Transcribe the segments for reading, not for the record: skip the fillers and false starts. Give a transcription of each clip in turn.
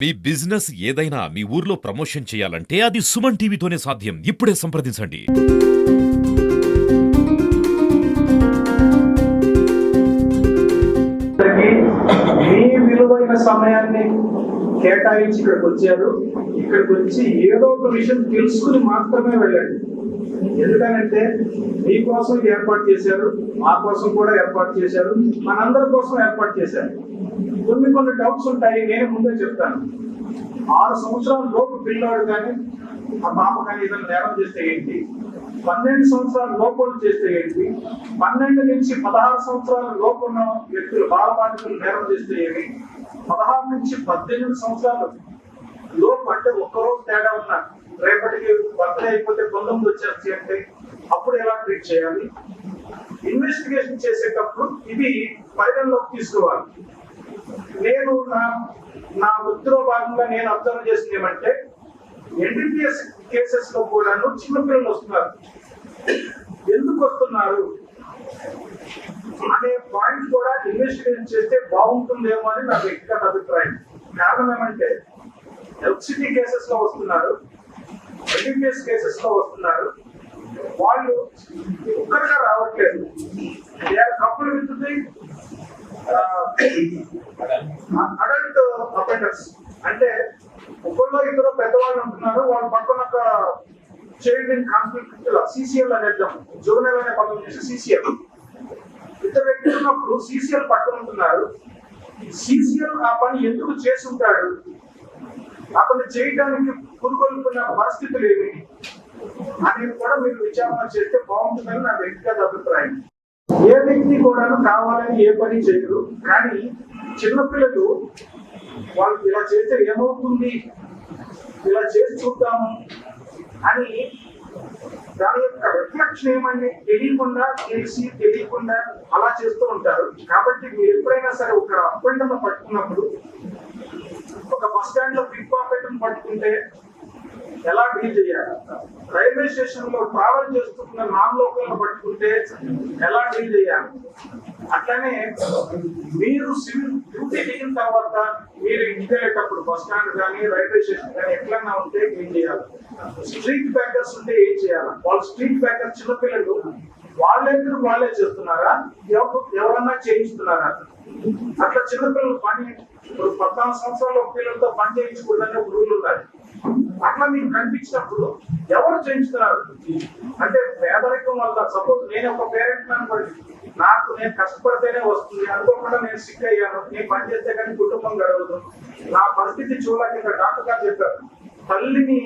మీ business ఏదైనా మీ ఊర్లో promotion చేయాలంటే అది సుమన్ టీవీతోనే సాధ్యం. ఇప్పుడే సంప్రదించండి. మీ విలువైన సమయాన్ని కేటాయించి ఇక్కడికి వచ్చారు. ఇక్కడికి వచ్చి ఏదో ఒక విషయం తెలుసుకుని మాత్రమే వెళ్ళండి. ఎందుకనంటే మీకోసం ఏర్పాటు చేశారు, మా కోసం కూడా ఏర్పాటు చేశారు, మనందరి కోసం ఏర్పాటు చేశారు. కొన్ని డౌట్స్ ఉంటాయి, నేను ముందే చెప్తాను. 6 సంవత్సరాల లోపు పిల్లాడు కానీ ఆ పాప కానీ ఏదైనా నేరం చేస్తే ఏంటి, 12 సంవత్సరాల లోపలు చేస్తే ఏంటి, 12 నుంచి 16 సంవత్సరాల లోపు ఉన్న వ్యక్తులు బాలబాలికలు నేరం చేస్తే ఏమి, 16 నుంచి 18 సంవత్సరాలు లోపు అంటే ఒక్కరోజు తేడా ఉన్నా రేపటికి బర్త్డే అయిపోతే 19 వచ్చేసి అంటే అప్పుడు ఎలా ట్రీట్ చేయాలి, ఇన్వెస్టిగేషన్ చేసేటప్పుడు ఇది పరిగణలోకి తీసుకోవాలి. నేను నా వృత్తిలో భాగంగా నేను అబ్జర్వ్ చేసింది ఏమంటే ఎన్డీపీఎస్ కేసెస్ లో కూడాను చిన్నపిల్లలు వస్తున్నారు. ఎందుకు వస్తున్నారు అనే పాయింట్ కూడా ఇన్వెస్టిగేషన్ చేస్తే బాగుంటుందేమో అని నా వ్యక్తిగత అభిప్రాయం. కారణం ఏమంటే ఎల్సిటీ కేసెస్ లో వస్తున్నారు, ఎన్డీపీఎస్ కేసెస్ లో వస్తున్నారు. వాళ్ళు ఒక్కరిగా రావట్లేదు. కప్పులు విత్తుది అడల్ట్ అఫెండర్స్ అంటే ఒకళ్ళు ఇద్దరు పెద్దవాళ్ళు ఉంటున్నారు, వాళ్ళ పక్కన ఒక చైల్డ్ ఇన్ కాన్ఫ్లిక్ట్ సిసిఎల్ అనేద్దాం, జూనియర్ అనే పక్కన చేసి సిసిఎల్ ఇద్దరు వ్యక్తులు ఉన్నప్పుడు సిసిఎల్ పక్కన ఉంటున్నారు. సిసిఎల్ ఆ పని ఎందుకు చేసి ఉంటాడు, అతను చేయడానికి పురుగొల్పున్న పరిస్థితులు ఏమి అనేది కూడా మీరు విచారణ చేస్తే బాగుంటుందని నా వ్యక్తిగత అభిప్రాయం. ఏ వ్యక్తి కూడా కావాలని ఏ పని చేయరు, కానీ చిన్నపిల్లలు వాళ్ళు ఇలా చేస్తే ఏమవుతుంది, ఇలా చేసి చూద్దాము అని దాని యొక్క రిఫ్లెక్షన్ ఏమని తెలియకుండా తెలియకుండా అలా చేస్తూ ఉంటారు. కాబట్టి మీరు ఎప్పుడైనా సరే ఒక అప్పండను పట్టుకున్నప్పుడు, ఒక బస్ స్టాండ్ లో పిక్ పాకెట్ పట్టుకుంటే ఎలా డీల్ చేయాలి, రైల్వే స్టేషన్ లో ట్రావెల్ చేస్తున్న నాన్ లోకల్ పట్టుకుంటే ఎలా డీల్ చేయాలి, అట్లానే మీరు సివిల్ డ్యూటీ దిగిన తర్వాత మీరు ఇంటికి వెళ్ళేటప్పుడు బస్ స్టాండ్ కానీ రైల్వే స్టేషన్ కానీ ఎట్లన్నా ఉంటే ఏం చేయాలి, స్ట్రీట్ బ్యాకర్స్ ఉంటే ఏం చేయాలి. వాళ్ళు స్ట్రీట్ బ్యాకర్ చిన్నపిల్లలు వాళ్ళే చేస్తున్నారా, ఎవరన్నా చేయిస్తున్నారా? అట్లా చిన్నపిల్లలు పని ఇప్పుడు 14 సంవత్సరాల పిల్లలతో పని చేయించకూడదనే రూల్ ఉన్నాయి. అట్లా మీకు కనిపించినప్పుడు ఎవరు చేయించుతున్నారు అంటే పేదరికం వల్ల. సపోజ్ నేను ఒక పేరెంట్ అనుకోండి, నేను కష్టపడితేనే వస్తుంది, అనుకోకుండా నేను సిక్ అయ్యాను, నేను పని చేస్తే కానీ కుటుంబం గడవదు, నా పరిస్థితి చూడలేక డాక్టర్ గారు చెప్పారు, తల్లిని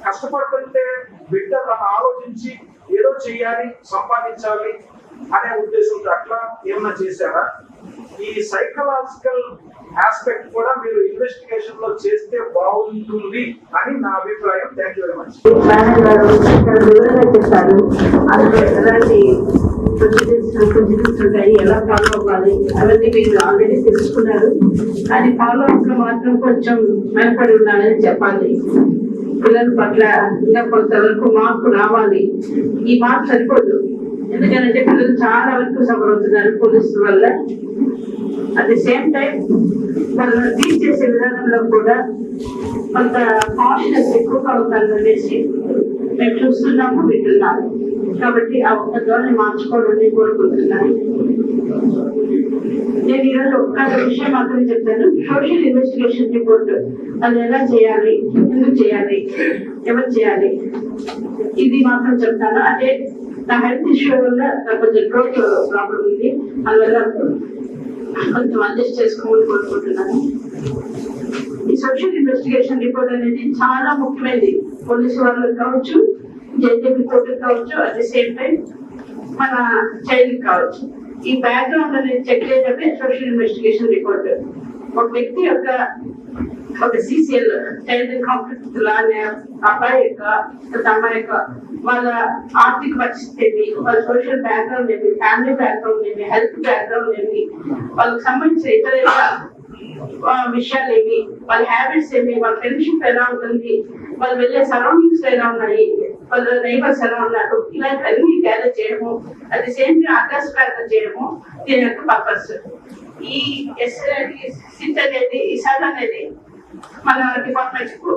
కష్టపడుతుంటే బిడ్డ తను ఆలోచించి ఏదో చెయ్యాలి, సంపాదించాలి అనే ఉద్దేశంతో అట్లా ఏమన్నా చేశారా? ఈ సైకలాజికల్ ఆస్పెక్ట్ కూడా మీరు ఇన్వెస్టిగేషన్ లో చేస్తే బాగుంటుంది అని నా అభిప్రాయం. Thank you very much. Procedures ఉంటాయి, ఎలా ఫాలో అవ్వాలి అవన్నీ మీరు ఆల్రెడీ తెలుసుకున్నారు. కానీ ఫాలో అప్ లో మాత్రం కొంచెం వెనపడి ఉండాలని చెప్పాలి. పిల్లల పట్ల ఇంకా కొంతవరకు మార్పు రావాలి. ఈ మార్పు సరిపోదు, ఎందుకంటే పిల్లలు చాలా వరకు సఫర్ అవుతున్నారు పోలీసుల వల్ల. అట్ ది సేమ్ టైం వాళ్ళు డీల్ చేసే విధానంలో కూడా కొంత కాన్షియస్ ఎక్కువగా అవుతారు అనేసి మేము చూస్తున్నాము, వింటున్నాము. కాబట్టి ఆ ఒక్క ధోరణి మార్చుకోవాలని కోరుకుంటున్నాను. నేను ఈరోజు ఒక్క విషయం మాత్రం చెప్తాను. సోషల్ ఇన్వెస్టిగేషన్ రిపోర్ట్ అది ఎలా చేయాలి, ఎందుకు చేయాలి, ఎవరు చేయాలి, ఇది మాత్రం చెప్తాను. అంటే నా హెల్త్ ఇష్యూ వల్ల కొంచెం గ్రోత్ ప్రాబ్లం ఉంది, అందువల్ల కొంచెం అడ్జస్ట్ చేసుకోమని కోరుకుంటున్నాను. ఈ సోషల్ ఇన్వెస్టిగేషన్ రిపోర్ట్ అనేది చాలా ముఖ్యమైనది. పోలీసు వాళ్ళకి కావచ్చు, జేజేపీ కోర్టు కావచ్చు, అట్ ది సేమ్ టైం మన చైల్డ్ కావచ్చు. ఈ బ్యాక్గ్రౌండ్ అనేది చెక్ చేయడమే సోషల్ ఇన్వెస్టిగేషన్ రిపోర్ట్. ఒక వ్యక్తి యొక్క ఒక సిసిఎల్ చైల్డ్ కాన్ఫ్లిక్ట్ లానే అబ్బాయి యొక్క అమ్మాయి యొక్క వాళ్ళ ఆర్థిక పరిస్థితి ఏమి, వాళ్ళ సోషల్ బ్యాక్గ్రౌండ్ ఏమి, ఫ్యామిలీ బ్యాక్గ్రౌండ్ ఏమి, హెల్త్ బ్యాక్గ్రౌండ్ ఏమి, వాళ్ళకి సంబంధించిన ఇతర విషయాలు ఏమి, వాళ్ళ హ్యాబిట్స్ ఏమి, వాళ్ళ ఫ్రెండ్షిప్ ఎలా ఉంటుంది, వాళ్ళు వెళ్ళే సరౌండింగ్స్ ఎలా ఉన్నాయి, వాళ్ళ నైబర్స్ ఎలా ఉన్నారు, ఇలాంటివన్నీ గ్యాదర్ చేయడము, at the same time address gather చేయడము దీని యొక్క పర్పస్. ఈ సిట్ అనేది ఈ సర్ అనేది మన డిపార్ట్మెంట్ కు